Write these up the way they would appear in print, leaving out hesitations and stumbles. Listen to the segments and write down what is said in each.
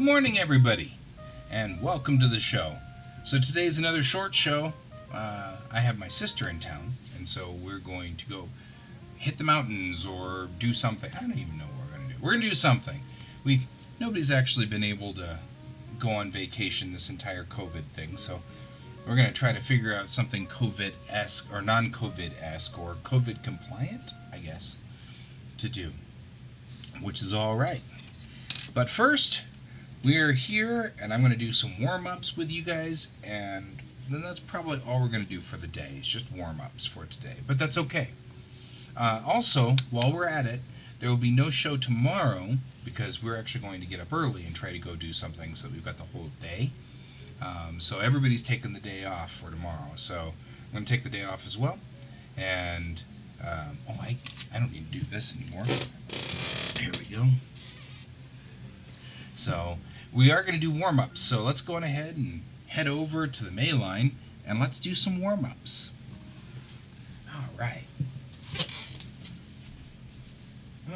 morning, everybody, and welcome to the show. So today's another short show. I have my sister in town, and so we're going to go hit the mountains or do something. I don't even know what we're going to do. We're going to do something. Nobody's actually been able to go on vacation this entire COVID thing, so we're going to try to figure out something COVID-esque or non-COVID-esque or COVID compliant, I guess, to do, which is all right. But first, we're here, and I'm going to do some warm-ups with you guys, and then that's probably all we're going to do for the day. It's just warm-ups for today, but that's okay. Also, while we're at it, there will be no show tomorrow because we're actually going to get up early and try to go do something so we've got the whole day. So everybody's taking the day off for tomorrow, so I'm going to take the day off as well. And, I don't need to do this anymore. There we go. So we are going to do warm-ups, so let's go on ahead and head over to the May line and let's do some warm-ups. All right.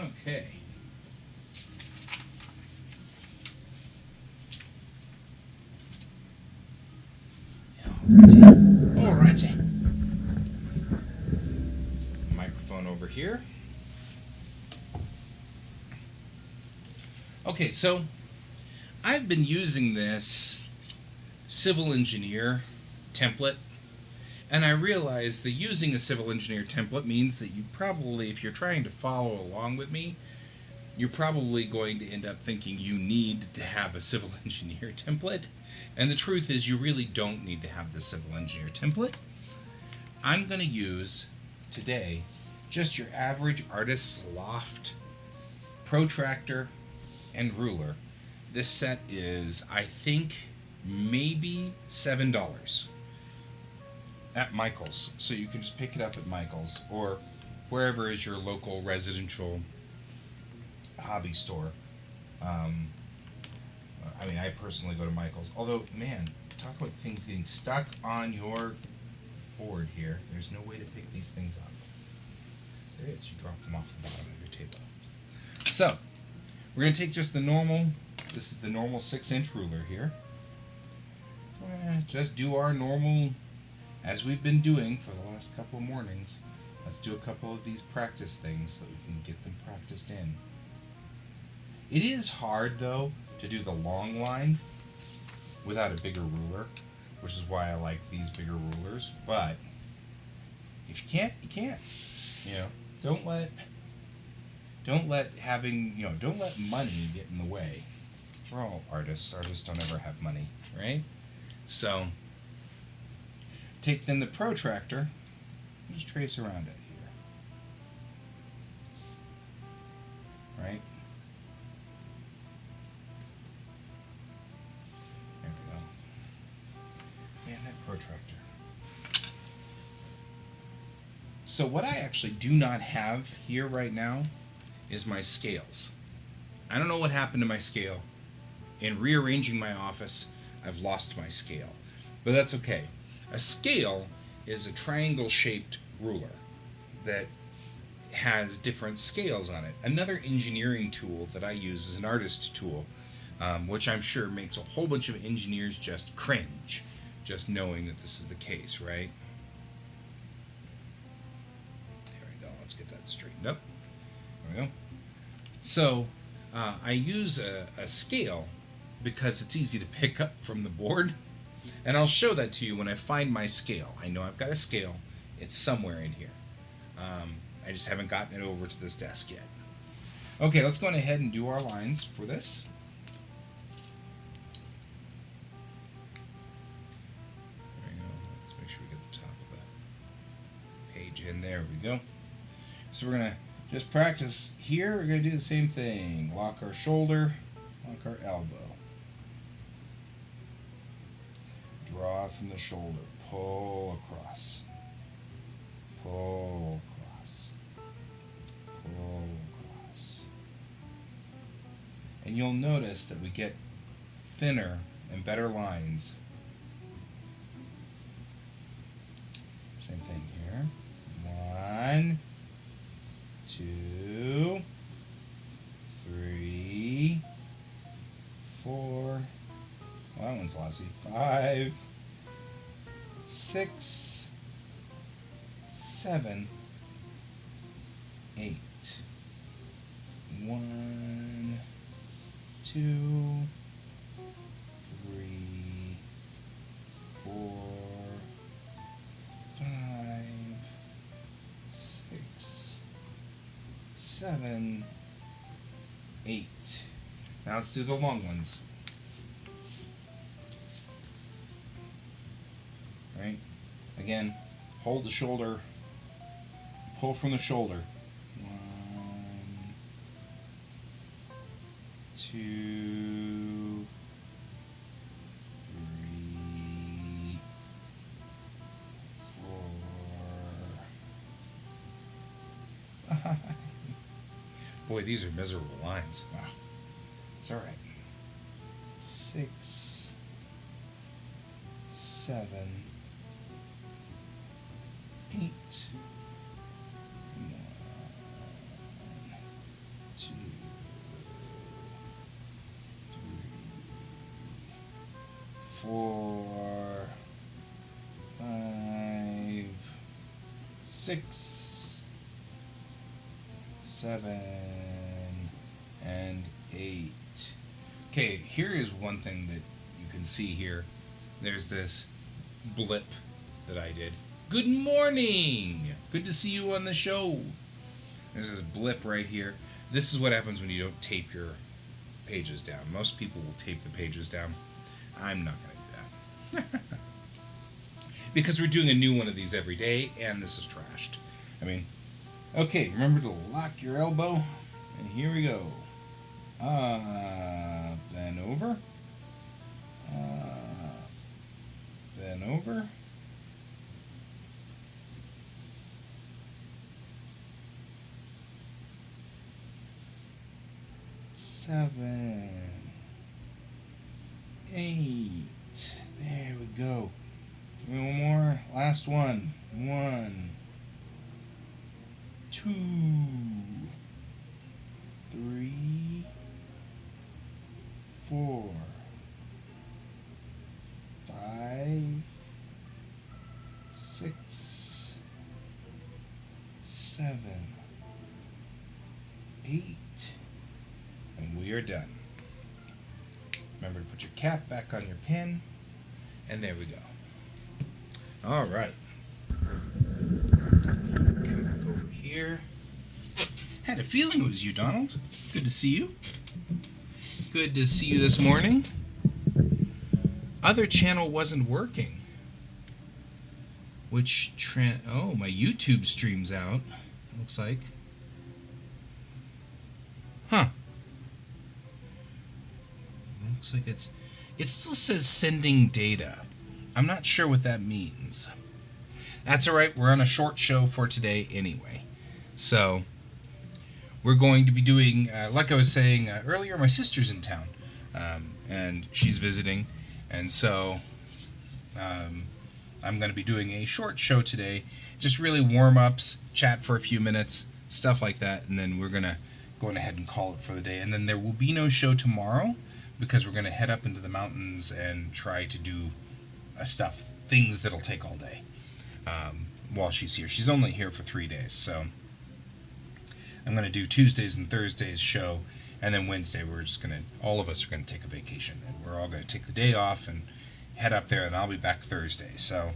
Okay. Alrighty. Microphone over here. Okay, so I've been using this civil engineer template, and I realized that using a civil engineer template means that you probably, if you're trying to follow along with me, you're probably going to end up thinking you need to have a civil engineer template. And the truth is you really don't need to have the civil engineer template. I'm going to use today just your average artist's loft, protractor, and ruler. This set is, I think, maybe $7 at Michael's. So you can just pick it up at Michael's or wherever is your local residential hobby store. I personally go to Michael's. Although, man, talk about things getting stuck on your board here. There's no way to pick these things up. There it is. You dropped them off the bottom of your table. So, we're going to take just the normal, this is the normal 6-inch ruler here. We're going to just do our normal, as we've been doing for the last couple of mornings. Let's do a couple of these practice things so that we can get them practiced in. It is hard, though, to do the long line without a bigger ruler, which is why I like these bigger rulers. But if you can't, you can't. Don't let money get in the way. We're all artists. Artists don't ever have money, right? So take then the protractor and just trace around it here. Right? There we go. Man, that protractor. So what I actually do not have here right now is my scales. I don't know what happened to my scale. In rearranging my office, I've lost my scale. But that's okay. A scale is a triangle-shaped ruler that has different scales on it. Another engineering tool that I use is an artist tool, which I'm sure makes a whole bunch of engineers just cringe, just knowing that this is the case, right? There we go. Let's get that straightened up. There we go. So, I use a scale because it's easy to pick up from the board, and I'll show that to you when I find my scale. I know I've got a scale. It's somewhere in here. I just haven't gotten it over to this desk yet. Okay, let's go ahead and do our lines for this. There we go. Let's make sure we get the top of the page in. There we go. So we're going to just practice here. We're going to do the same thing. Lock our shoulder, lock our elbow. Draw from the shoulder, pull across, pull across, pull across. And you'll notice that we get thinner and better lines. Same thing here. 1, 2, 3, 4, Well, that one's lousy. 5, 6, 7, 8. 1, 2, 3, 4, 5, 6, 7, 8. Now let's do the long ones. Right? Again, hold the shoulder, pull from the shoulder. 1, 2, 3, 4, 5. Boy, these are miserable lines. Wow. It's all right. 6, 7, 8. 1, 2, 3, 4, 5, 6, 7, and 8. Okay, here is one thing that you can see here. There's this blip that I did. Good morning! Good to see you on the show. There's this blip right here. This is what happens when you don't tape your pages down. Most people will tape the pages down. I'm not going to do that. Because we're doing a new one of these every day, and this is trashed. I mean, okay, remember to lock your elbow. And here we go. Then over. Then over. Seven, 8. There we go. One more. Last one. 1, 2, 3, 4, 5, 6, 7, 8. And we are done. Remember to put your cap back on your pen. And there we go. All right. Come back over here. Had a feeling it was you, Donald. Good to see you. Good to see you this morning. Other channel wasn't working. Which oh, my YouTube stream's out. Looks like. Huh. Looks like it still says sending data. I'm not sure what that means. That's alright, we're on a short show for today anyway. So, we're going to be doing, like I was saying earlier, my sister's in town. And she's visiting. And so, I'm going to be doing a short show today. Just really warm-ups, chat for a few minutes, stuff like that. And then we're going to go ahead and call it for the day. And then there will be no show tomorrow, because we're going to head up into the mountains and try to do things that'll take all day while she's here. She's only here for 3 days, so I'm going to do Tuesdays and Thursdays show, and then Wednesday all of us are going to take a vacation, and we're all going to take the day off and head up there, and I'll be back Thursday. So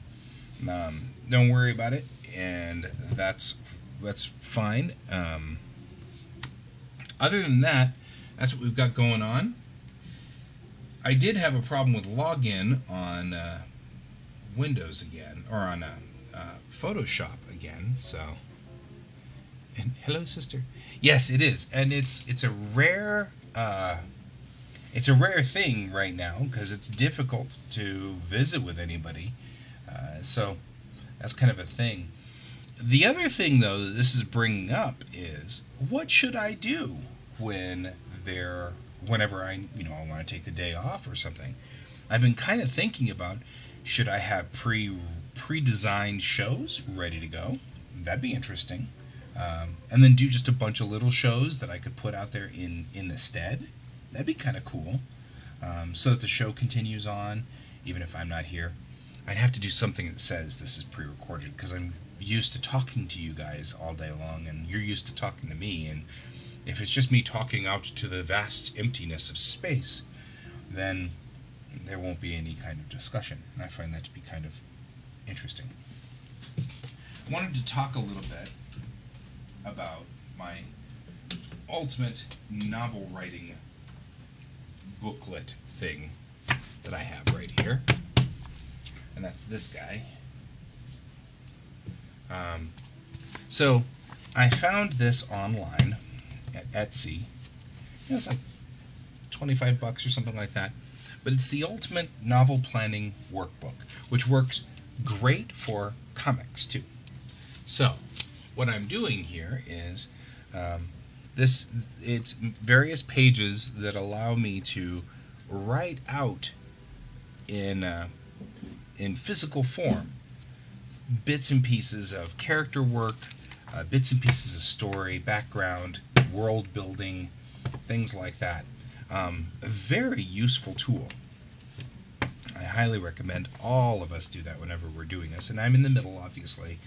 don't worry about it, and that's fine. Other than that, that's what we've got going on. I did have a problem with login on Windows again, or on Photoshop again. So, and hello, sister. Yes, it is, and it's a rare thing right now because it's difficult to visit with anybody. So that's kind of a thing. The other thing, though, that this is bringing up is what should I do whenever I want to take the day off or something. I've been kind of thinking about, should I have pre-designed shows ready to go? That'd be interesting. And then do just a bunch of little shows that I could put out there in the stead. That'd be kind of cool. so that the show continues on, even if I'm not here. I'd have to do something that says this is pre-recorded, because I'm used to talking to you guys all day long, and you're used to talking to me, and if it's just me talking out to the vast emptiness of space, then there won't be any kind of discussion, and I find that to be kind of interesting. I wanted to talk a little bit about my ultimate novel writing booklet thing that I have right here, and that's this guy. So I found this online at Etsy. It's like $25 or something like that, but it's the ultimate novel planning workbook, which works great for comics too. So what I'm doing here is it's various pages that allow me to write out in physical form bits and pieces of character work, bits and pieces of story, background, world building, things like that. A very useful tool. I highly recommend all of us do that whenever we're doing this. And I'm in the middle, obviously,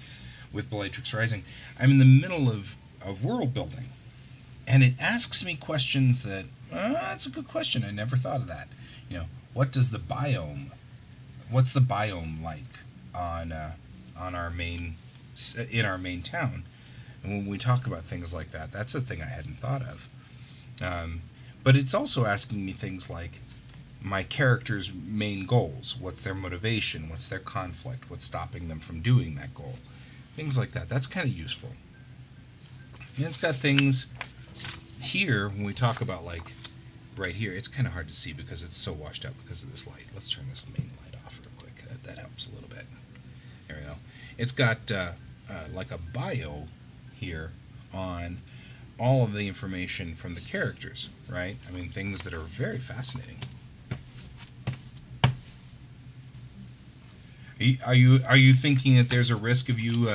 with Bellatrix Rising. I'm in the middle of world building. And it asks me questions that, that's a good question. I never thought of that. What's the biome like on our main town? And when we talk about things like that, that's a thing I hadn't thought of. But it's also asking me things like my character's main goals. What's their motivation? What's their conflict? What's stopping them from doing that goal? Things like that. That's kind of useful. And it's got things here when we talk about, like, right here. It's kind of hard to see because it's so washed out because of this light. Let's turn this main light off real quick. That helps a little bit. There we go. It's got like a bio here on all of the information from the characters, right? I mean, things that are very fascinating. Are you thinking that there's a risk of you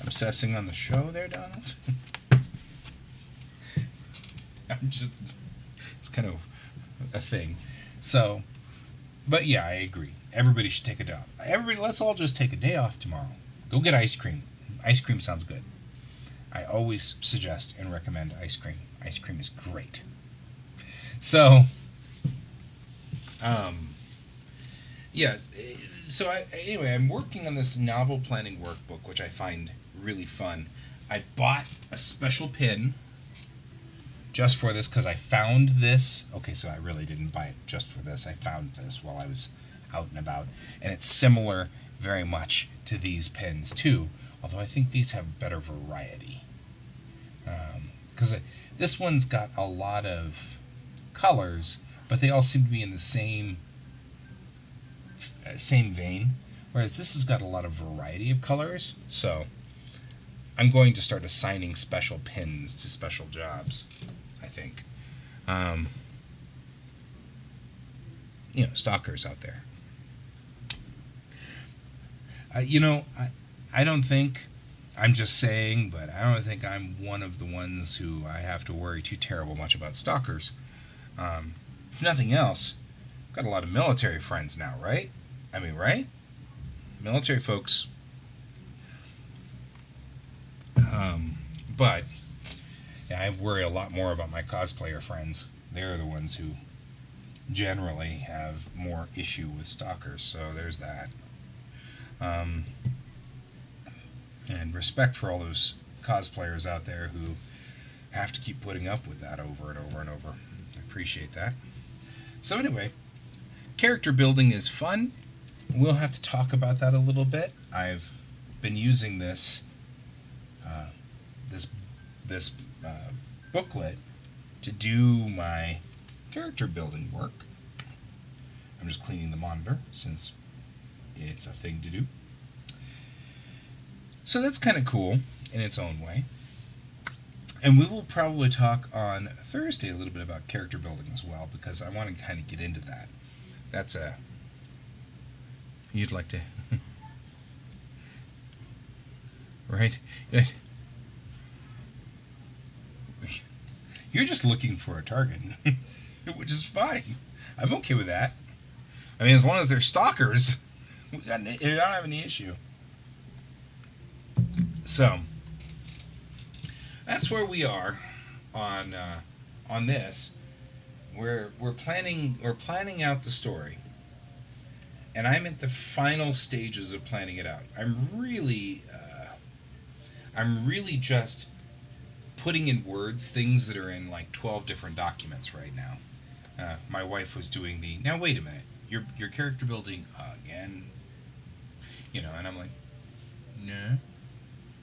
obsessing on the show there, Donald? It's kind of a thing. So, but yeah, I agree. Everybody should take a day off. Let's all just take a day off tomorrow. Go get ice cream. Ice cream sounds good. I always suggest and recommend ice cream. Ice cream is great. So, yeah. So anyway, I'm working on this novel planning workbook, which I find really fun. I bought a special pin just for this because I found this. Okay, so I really didn't buy it just for this. I found this while I was out and about, and it's similar very much to these pins too, although I think these have better variety. Because this one's got a lot of colors, but they all seem to be in the same vein, whereas this has got a lot of variety of colors. So I'm going to start assigning special pins to special jobs, I think. Stalkers out there. I don't think, I'm just saying, but I don't think I'm one of the ones who I have to worry too terrible much about stalkers. If nothing else, I've got a lot of military friends now, right? I mean, right? Military folks. But yeah, I worry a lot more about my cosplayer friends. They're the ones who generally have more issue with stalkers, so there's that. And respect for all those cosplayers out there who have to keep putting up with that over and over and over. I appreciate that. So anyway, character building is fun. We'll have to talk about that a little bit. I've been using this booklet to do my character building work. I'm just cleaning the monitor since it's a thing to do. So that's kind of cool in its own way. And we will probably talk on Thursday a little bit about character building as well, because I want to kind of get into that. That's you'd like to... right? You're just looking for a target, which is fine. I'm okay with that. I mean, as long as they're stalkers, we don't have any issue. So that's where we are on this. We're planning out the story, and I'm at the final stages of planning it out. I'm really just putting in words things that are in like 12 different documents right now. My wife was doing the now. Wait a minute, your character building again, and I'm like, no.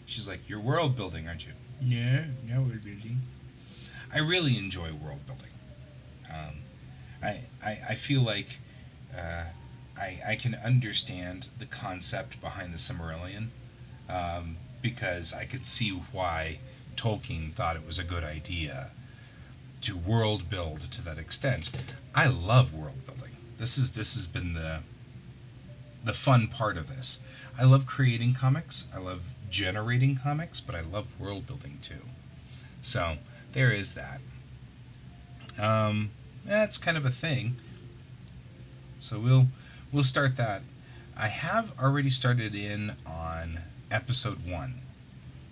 She's like, you're world building, aren't you? No world building. I really enjoy world building. I feel like I can understand the concept behind the Silmarillion, because I could see why Tolkien thought it was a good idea to world build to that extent. I love world building. This has been the fun part of this. I love creating comics. I love generating comics, but I love world building too. So there is that. That's kind of a thing. So we'll start that. I have already started in on episode 1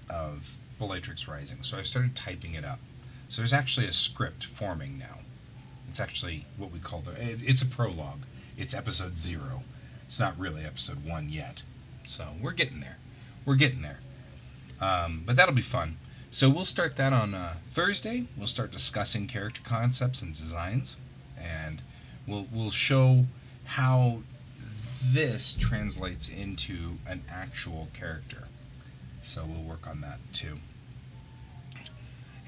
of Bellatrix Rising, so I started typing it up. So there's actually a script forming now. It's actually what we call it's a prologue. It's episode 0. It's not really episode 1 yet. So we're getting there. But that'll be fun. So we'll start that on Thursday. We'll start discussing character concepts and designs, and we'll show how this translates into an actual character. So we'll work on that too.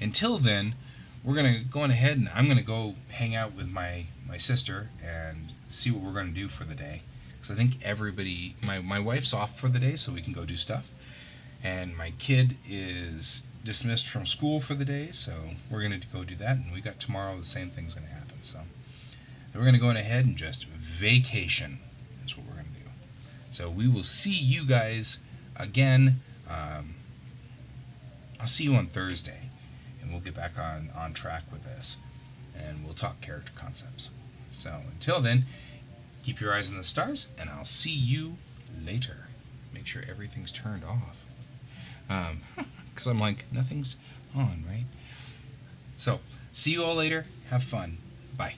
Until then, we're going to go on ahead, and I'm going to go hang out with my sister and see what we're going to do for the day. Because I think everybody, my wife's off for the day, so we can go do stuff. And my kid is dismissed from school for the day, so we're going to go do that. And we got tomorrow, the same thing's going to happen. So we're going to go on ahead and just vacation is what we're going to do. So we will see you guys again. I'll see you on Thursday, and we'll get back on track with this, and we'll talk character concepts. So until then, keep your eyes on the stars, and I'll see you later. Make sure everything's turned off. Because I'm like, nothing's on, right? So, see you all later. Have fun. Bye.